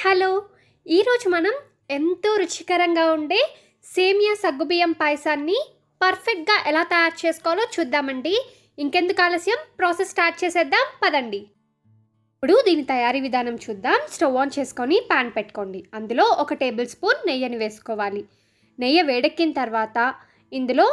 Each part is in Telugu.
హలో ఈరోజు మనం ఎంతో రుచికరంగా ఉండే సేమియా సగ్గుబియ్యం పాయసాన్ని పర్ఫెక్ట్గా ఎలా తయారు చేసుకోవాలో చూద్దామండి. ఇంకెందుకు ఆలస్యం, ప్రాసెస్ స్టార్ట్ చేసేద్దాం పదండి. ఇప్పుడు దీని తయారీ విధానం చూద్దాం. స్టవ్ ఆన్ చేసుకొని పాన్ పెట్టుకోండి. అందులో 1 టేబుల్ స్పూన్ నెయ్యిని వేసుకోవాలి. నెయ్యి వేడెక్కిన తర్వాత ఇందులో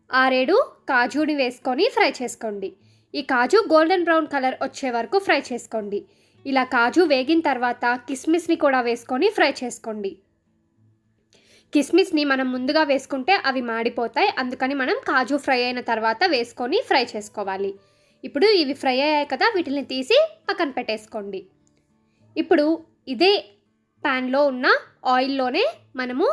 6-7 కాజుని వేసుకొని ఫ్రై చేసుకోండి. ఈ కాజు గోల్డెన్ బ్రౌన్ కలర్ వచ్చే వరకు ఫ్రై చేసుకోండి. ఇలా కాజు వేగిన తర్వాత కిస్మిస్ని కూడా వేసుకొని ఫ్రై చేసుకోండి. కిస్మిస్ని మనం ముందుగా వేసుకుంటే అవి మాడిపోతాయి, అందుకని మనం కాజు ఫ్రై అయిన తర్వాత వేసుకొని ఫ్రై చేసుకోవాలి. ఇప్పుడు ఇవి ఫ్రై అయ్యాయి కదా, వీటిని తీసి పక్కన పెట్టేసుకోండి. ఇప్పుడు ఇదే ప్యాన్లో ఉన్న ఆయిల్లోనే మనము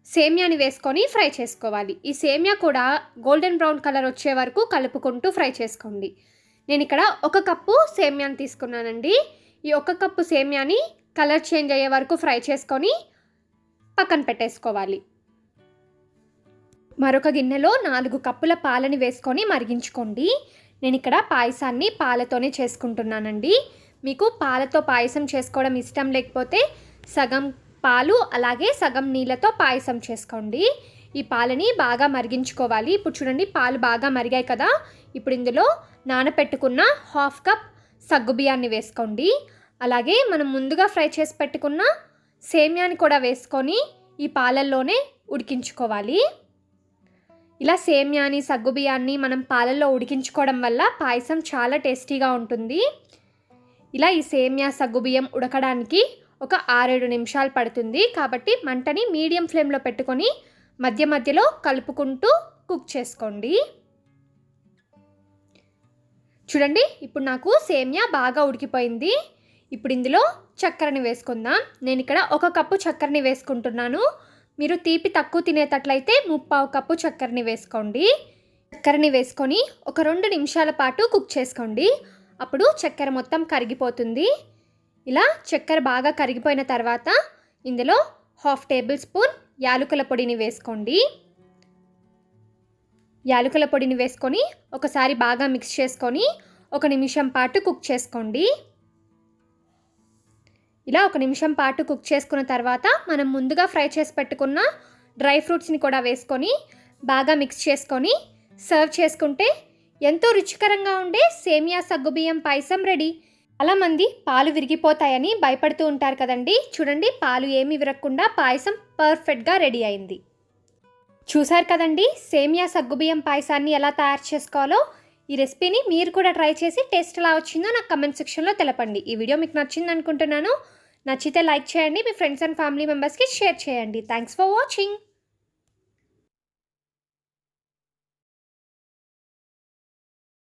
సేమియాని వేసుకొని ఫ్రై చేసుకోవాలి. ఈ సేమియా కూడా గోల్డెన్ బ్రౌన్ కలర్ వచ్చే వరకు కలుపుకుంటూ ఫ్రై చేసుకోండి. నేను ఇక్కడ 1 కప్పు సేమియాని తీసుకున్నానండి. ఈ 1 కప్పు సేమియాని కలర్ చేంజ్ అయ్యే వరకు ఫ్రై చేసుకొని పక్కన పెట్టేసుకోవాలి. మరొక గిన్నెలో 4 కప్పుల పాలని వేసుకొని మరిగించుకోండి. నేను ఇక్కడ పాయసాన్ని పాలతోనే చేసుకుంటున్నానండి. మీకు పాలతో పాయసం చేసుకోవడం ఇష్టం లేకపోతే సగం పాలు అలాగే సగం నీళ్ళతో పాయసం చేసుకోండి. ఈ పాలని బాగా మరిగించుకోవాలి. ఇప్పుడు చూడండి, పాలు బాగా మరిగాయి కదా. ఇప్పుడు ఇందులో నానపెట్టుకున్న 1/2 కప్ సగ్గుబియ్యాన్ని వేసుకోండి. అలాగే మనం ముందుగా ఫ్రై చేసి పెట్టుకున్న సేమియాని కూడా వేసుకొని ఈ పాలల్లోనే ఉడికించుకోవాలి. ఇలా సేమియాని సగ్గుబియ్యాన్ని మనం పాలల్లో ఉడికించుకోవడం వల్ల పాయసం చాలా టేస్టీగా ఉంటుంది. ఇలా ఈ సేమియా సగ్గుబియ్యం ఉడకడానికి ఒక 6-7 నిమిషాలు పడుతుంది. కాబట్టి మంటని మీడియం ఫ్లేమ్లో పెట్టుకొని మధ్య మధ్యలో కలుపుకుంటూ కుక్ చేసుకోండి. చూడండి, ఇప్పుడు నాకు సేమియా బాగా ఉడికిపోయింది. ఇప్పుడు ఇందులో చక్కెరని వేసుకుందాం. నేను ఇక్కడ 1 కప్పు చక్కెరని వేసుకుంటున్నాను. మీరు తీపి తక్కువ తినేటట్లయితే 3/4 కప్పు చక్కెరని వేసుకోండి. చక్కెరని వేసుకొని ఒక 2 నిమిషాల పాటు కుక్ చేసుకోండి. అప్పుడు చక్కెర మొత్తం కరిగిపోతుంది. ఇలా చక్కెర బాగా కరిగిపోయిన తర్వాత ఇందులో 1/2 టేబుల్ స్పూన్ యాలకుల పొడిని వేసుకోండి. యాలకుల పొడిని వేసుకొని ఒకసారి బాగా మిక్స్ చేసుకొని 1 నిమిషం పాటు కుక్ చేసుకోండి. ఇలా 1 నిమిషం పాటు కుక్ చేసుకున్న తర్వాత మనం ముందుగా ఫ్రై చేసి పెట్టుకున్న డ్రై ఫ్రూట్స్ని కూడా వేసుకొని బాగా మిక్స్ చేసుకొని సర్వ్ చేసుకుంటే ఎంతో రుచికరంగా ఉండే సేమియా సగ్గుబియ్యం పాయసం రెడీ. చాలామంది పాలు విరిగిపోతాయని భయపడుతూ ఉంటారు కదండి. చూడండి, పాలు ఏమీ విరగకుండా పాయసం పర్ఫెక్ట్గా రెడీ అయింది. చూసారు కదండి సేమియా సగ్గుబియ్యం పాయసాన్ని ఎలా తయారు చేసుకోవాలో. ఈ రెసిపీని మీరు కూడా ట్రై చేసి టేస్ట్ ఎలా వచ్చిందో నాకు కమెంట్ సెక్షన్లో తెలపండి. ఈ వీడియో మీకు నచ్చింది అనుకుంటున్నాను. నచ్చితే లైక్ చేయండి, మీ ఫ్రెండ్స్ అండ్ ఫ్యామిలీ మెంబర్స్కి షేర్ చేయండి. Thanks for watching.